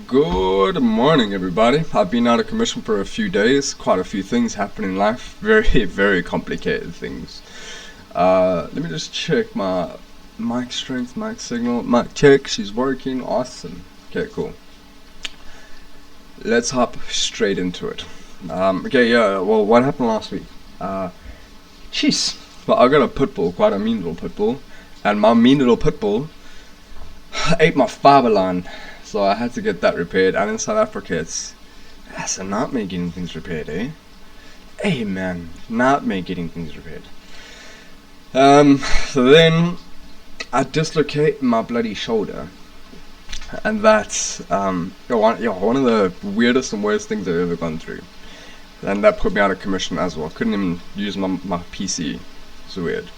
Good morning, everybody. I've been out of commission for a few days. Quite a few things happen in life. Very complicated things. Let me just check my mic strength, mic signal. Mic check. She's working. Awesome. Okay, cool. Let's hop straight into it. Well, what happened last week? Jeez. Well, I got a pit bull, quite a mean little pit bull, and my mean little pit bull ate my fiber line. So I had to get that repaired, and in South Africa that's a nightmare getting things repaired, eh? Hey man, nightmare getting things repaired. So then I dislocate my bloody shoulder, and that's one of the weirdest and worst things I've ever gone through. And that put me out of commission as well. Couldn't even use my PC. It's weird.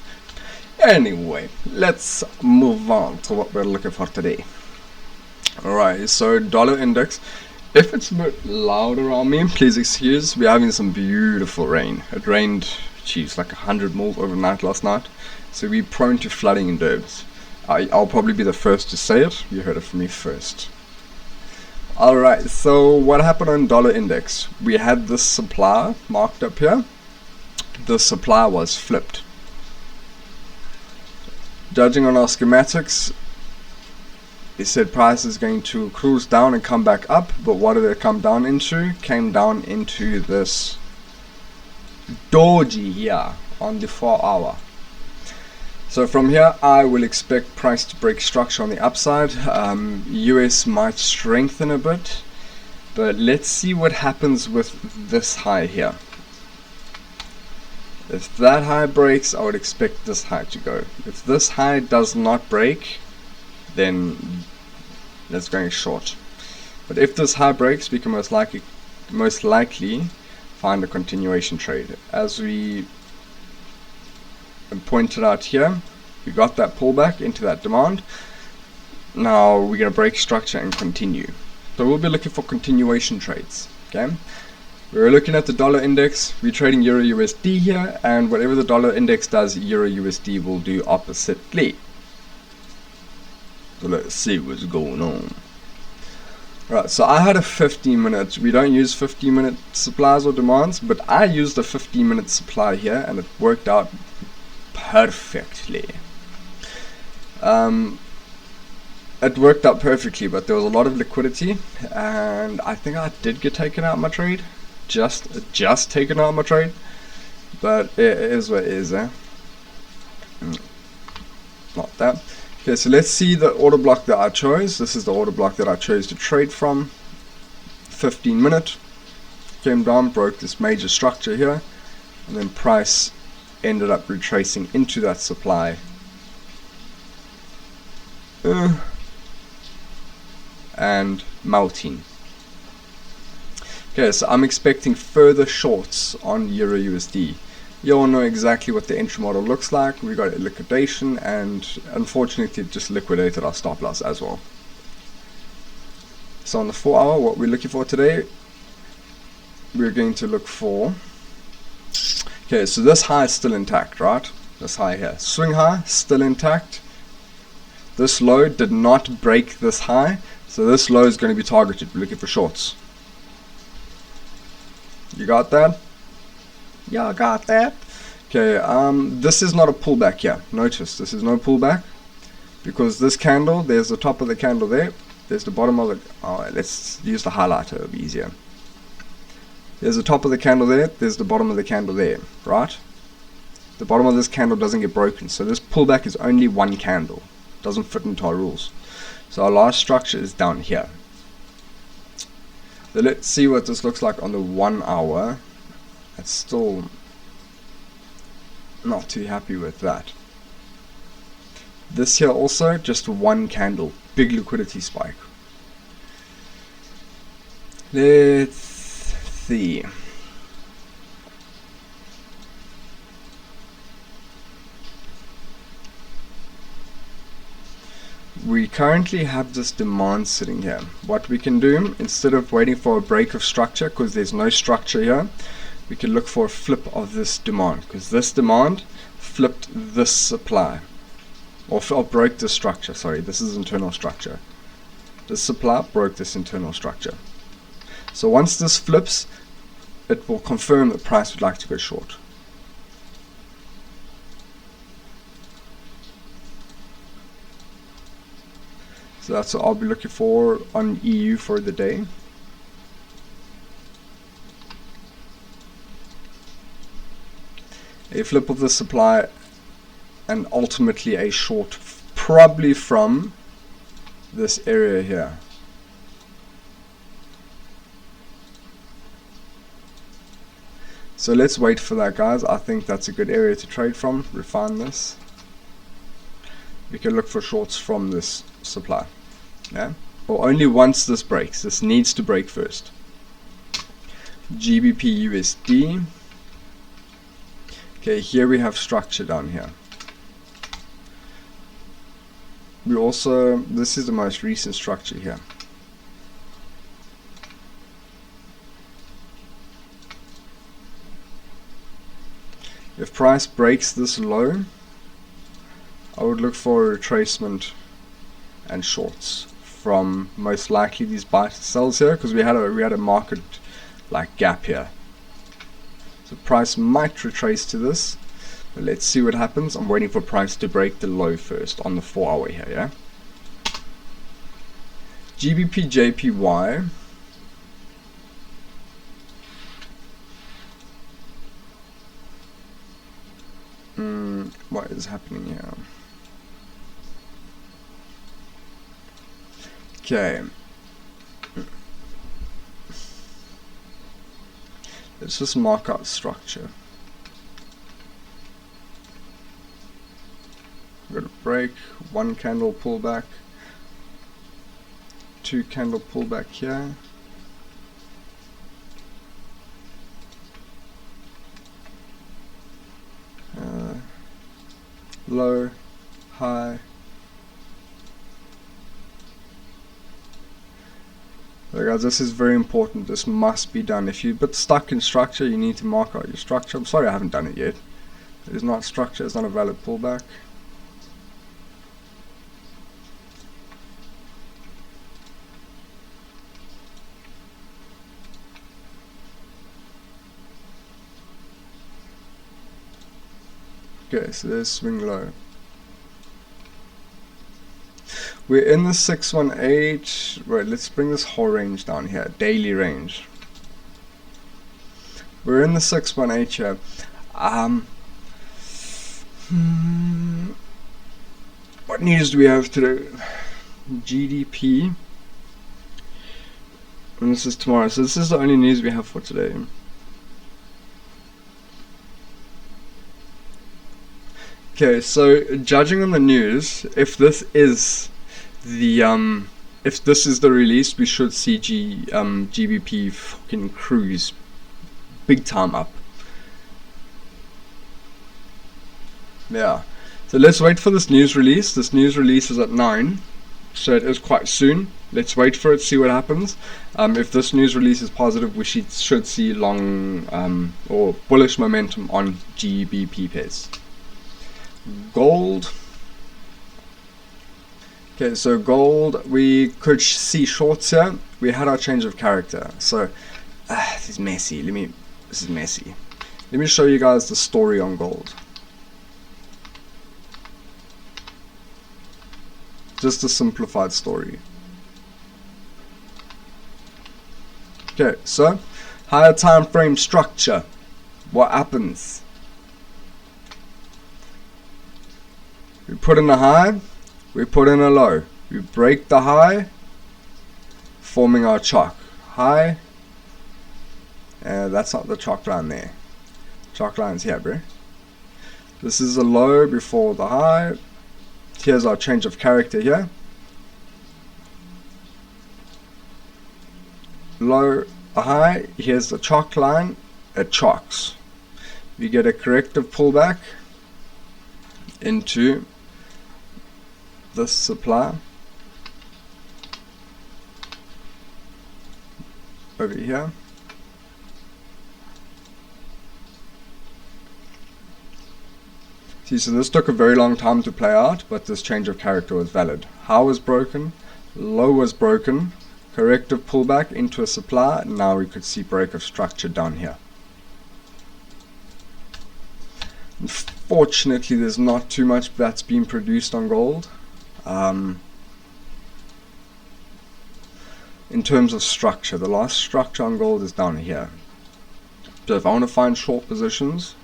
Anyway, let's move on to what we're looking for today. Alright, so dollar index. If it's a bit loud around me, please excuse. We're having some beautiful rain. It rained, like 100 mils overnight last night. So we're prone to flooding in Durbs. I'll probably be the first to say it. You heard it from me first. Alright, so what happened on dollar index? We had this supply marked up here. The supply was flipped. Judging on our schematics, it said price is going to cruise down and come back up, but what did it come down into? Came down into this doji here on the 4 hour. So from here I will expect price to break structure on the upside. US might strengthen a bit, but let's see what happens with this high here. If that high breaks, I would expect this high to go. If this high does not break, then that's going short. But if this high breaks, we can most likely find a continuation trade. As we pointed out here, we got that pullback into that demand. Now we're going to break structure and continue. So we'll be looking for continuation trades. Okay, we're looking at the dollar index. We're trading Euro USD here, and whatever the dollar index does, Euro USD will do oppositely. So let's see what's going on. Right, so I had a 15 minute. We don't use 15-minute supplies or demands, but I used a 15-minute supply here, and it worked out perfectly. It worked out perfectly, but there was a lot of liquidity, and I think I did get taken out of my trade. Just taken out of my trade, but it is what it is, eh? Not that. Okay, so let's see the order block that I chose. This is the order block that I chose to trade from. 15 minute. Came down, broke this major structure here, and then price ended up retracing into that supply. And melting. Okay, so I'm expecting further shorts on Euro USD. You all know exactly what the entry model looks like. We got a liquidation, and unfortunately it just liquidated our stop loss as well. So on the 4 hour, what we're looking for today, we're going to look for, okay, so this high is still intact, right? This high here, swing high, still intact. This low did not break this high, so this low is going to be targeted. We're looking for shorts. You got that? Yeah, I got that. Okay, this is not a pullback here. Notice this is no pullback, because this candle, there's the top of the candle there, there's the bottom of the, let's use the highlighter, it'll be easier. There's the top of the candle there, there's the bottom of the candle there, right? The bottom of this candle doesn't get broken, so this pullback is only one candle. Doesn't fit into our rules. So our last structure is down here. So let's see what this looks like on the 1 hour. It's still not too happy with that. This here also, just one candle, big liquidity spike. Let's see. We currently have this demand sitting here. What we can do, instead of waiting for a break of structure, because there's no structure here, we can look for a flip of this demand, because this demand flipped this supply, or broke the structure. Sorry, this is internal structure. The supply broke this internal structure. So once this flips, it will confirm that price would like to go short. So that's what I'll be looking for on EU for the day. A flip of the supply and ultimately a short, probably from this area here. So let's wait for that, guys. I think that's a good area to trade from. Refine this. We can look for shorts from this supply. Yeah, or only once this breaks. This needs to break first. GBP USD. Okay, here we have structure down here. We also, this is the most recent structure here. If price breaks this low, I would look for a retracement and shorts from most likely these buy sells here, because we had a market like gap here. So price might retrace to this, but let's see what happens. I'm waiting for price to break the low first on the 4 hour here. Yeah, GBP JPY. What is happening here? Okay, let's just mark out structure. We're going to break, 1 candle pullback, 2 candle pullback here. Low, high. So guys, this is very important. This must be done. If you're a bit stuck in structure, you need to mark out your structure. I'm sorry I haven't done it yet. It is not structure, it's not a valid pullback. Okay, so there's swing low. We're in the 618. Right, let's bring this whole range down here. Daily range. We're in the 618 here. What news do we have today? GDP. And this is tomorrow. So this is the only news we have for today. Okay, so judging on the news, if this is the release, we should see GBP fucking cruise big time up. Yeah, so let's wait for this news release. This news release is at 9, so it is quite soon. Let's wait for it, see what happens. If this news release is positive, we should see long or bullish momentum on GBP pairs. Gold. Okay, so gold, we could see shorts here. We had our change of character. So this is messy. This is messy. Let me show you guys the story on gold. Just a simplified story. Okay, so higher time frame structure. What happens? We put in a high, we put in a low. We break the high, forming our chalk. High, that's not the chalk line there. Chalk line's here, bro. This is a low before the high. Here's our change of character here. Low, a high, here's the chalk line, it chalks. We get a corrective pullback into this supply over here. See, so this took a very long time to play out, but this change of character was valid. How was broken? Low was broken, corrective pullback into a supply. Now we could see break of structure down here. Unfortunately, there's not too much that's being produced on gold. In terms of structure, the last structure on gold is down here. So if I want to find short positions,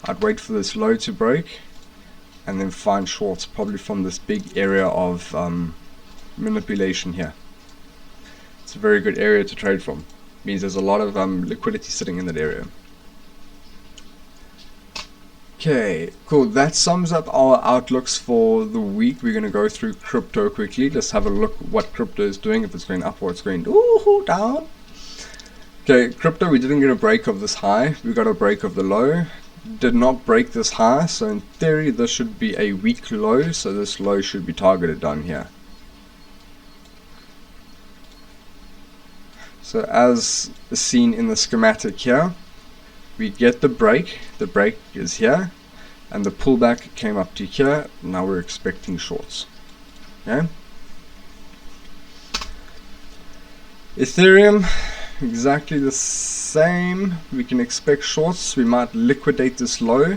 I'd wait for this low to break and then find shorts probably from this big area of manipulation here. It's a very good area to trade from. It means there's a lot of liquidity sitting in that area. Okay, cool. That sums up our outlooks for the week. We're going to go through crypto quickly. Let's have a look what crypto is doing, if it's going up or it's going down. Okay, crypto, we didn't get a break of this high. We got a break of the low. Did not break this high, so in theory this should be a weak low, so this low should be targeted down here. So as seen in the schematic here, we get the break is here, and the pullback came up to here. Now we're expecting shorts. Okay. Ethereum, exactly the same. We can expect shorts. We might liquidate this low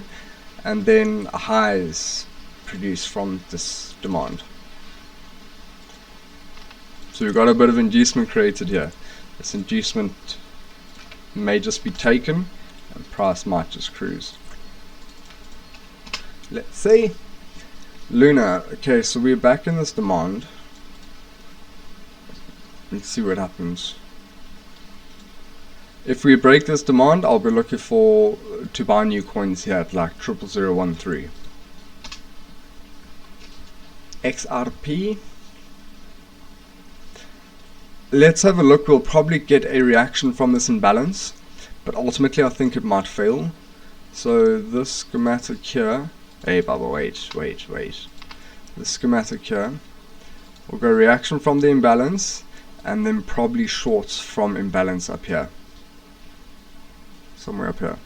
and then highs produced from this demand. So we've got a bit of inducement created here. This inducement may just be taken and price might just cruise. Let's see. Luna. Okay, so we're back in this demand. Let's see what happens. If we break this demand, I'll be looking to buy new coins here at like 00013. XRP. Let's have a look. We'll probably get a reaction from this imbalance, but ultimately I think it might fail. So this schematic here, hey Baba, wait. This schematic here, we'll go reaction from the imbalance and then probably shorts from imbalance up here. Somewhere up here.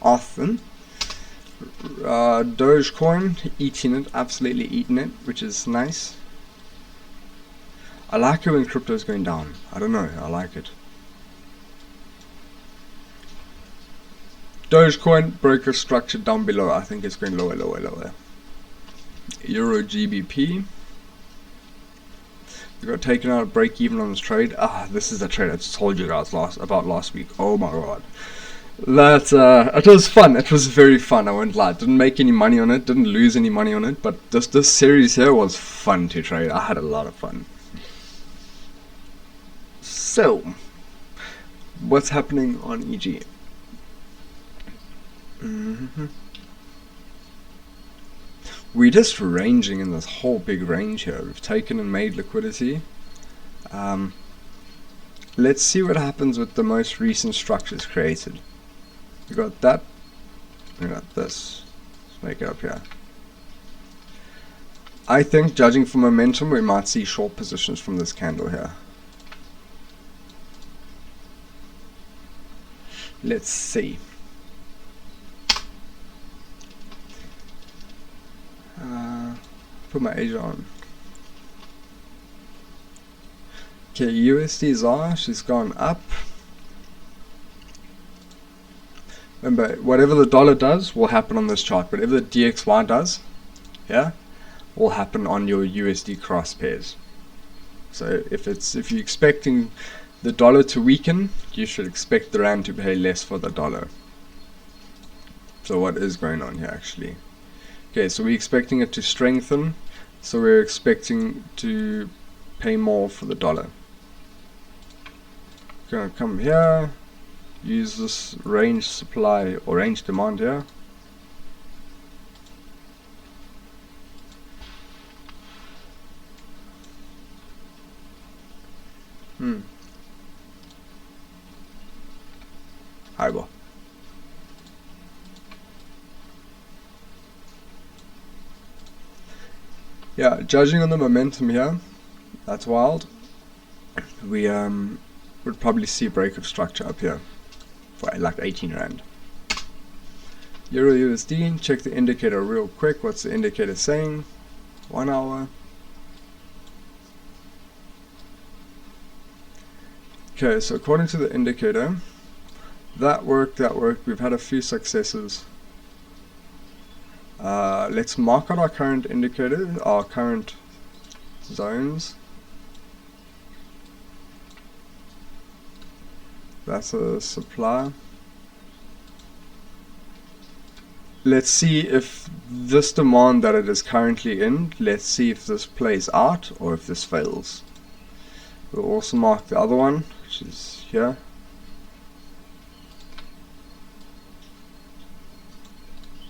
Often. Dogecoin, eating it, absolutely eating it, which is nice. I like it when crypto is going down. I don't know, I like it. Dogecoin broke a structure down below. I think it's going lower. Euro GBP. We got taken out of break even on this trade. This is the trade I just told you guys about last week. Oh my god. That it was fun. It was very fun. I won't lie. Didn't make any money on it. Didn't lose any money on it. But this series here was fun to trade. I had a lot of fun. So, what's happening on EG? We're just ranging in this whole big range here. We've taken and made liquidity. Let's see what happens with the most recent structures created. We got that. We got this. Let's make it up here. I think, judging from momentum, we might see short positions from this candle here. Let's see. Put my Asia on. Okay, USD ZAR, she's gone up. Remember, whatever the dollar does will happen on this chart. Whatever the DXY does, yeah, will happen on your USD cross pairs. So if you're expecting the dollar to weaken, you should expect the rand to pay less for the dollar. So what is going on here actually? Okay, so we're expecting it to strengthen, so we're expecting to pay more for the dollar. Gonna come here, use this range supply or range demand here. Highball. Yeah, judging on the momentum here, that's wild. We would probably see a break of structure up here for like 18 rand. Euro USD, check the indicator real quick. What's the indicator saying? 1 hour. Okay, so according to the indicator, that worked. We've had a few successes. Let's mark out our current indicator, our current zones. That's a supply. Let's see if this demand that it is currently in, let's see if this plays out or if this fails. We'll also mark the other one, which is here.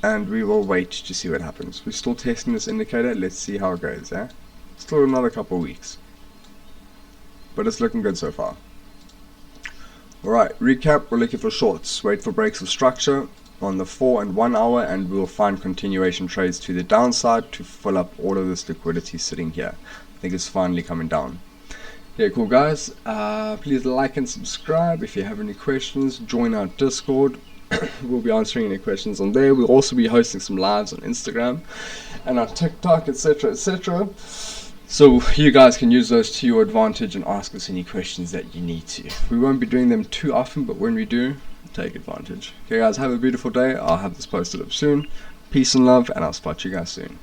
And we will wait to see what happens. We're still testing this indicator. Let's see how it goes. Still another couple of weeks, but it's looking good so far. Alright, recap. We're looking for shorts. Wait for breaks of structure on the 4 and 1 hour, and we'll find continuation trades to the downside to fill up all of this liquidity sitting here. I think it's finally coming down. Yeah, cool guys. Please like and subscribe. If you have any questions, join our Discord. We'll be answering any questions on there. We'll also be hosting some lives on Instagram and on TikTok, etc., etc. So you guys can use those to your advantage and ask us any questions that you need to. We won't be doing them too often, but when we do, take advantage. Okay guys, have a beautiful day. I'll have this posted up soon. Peace and love, and I'll spot you guys soon.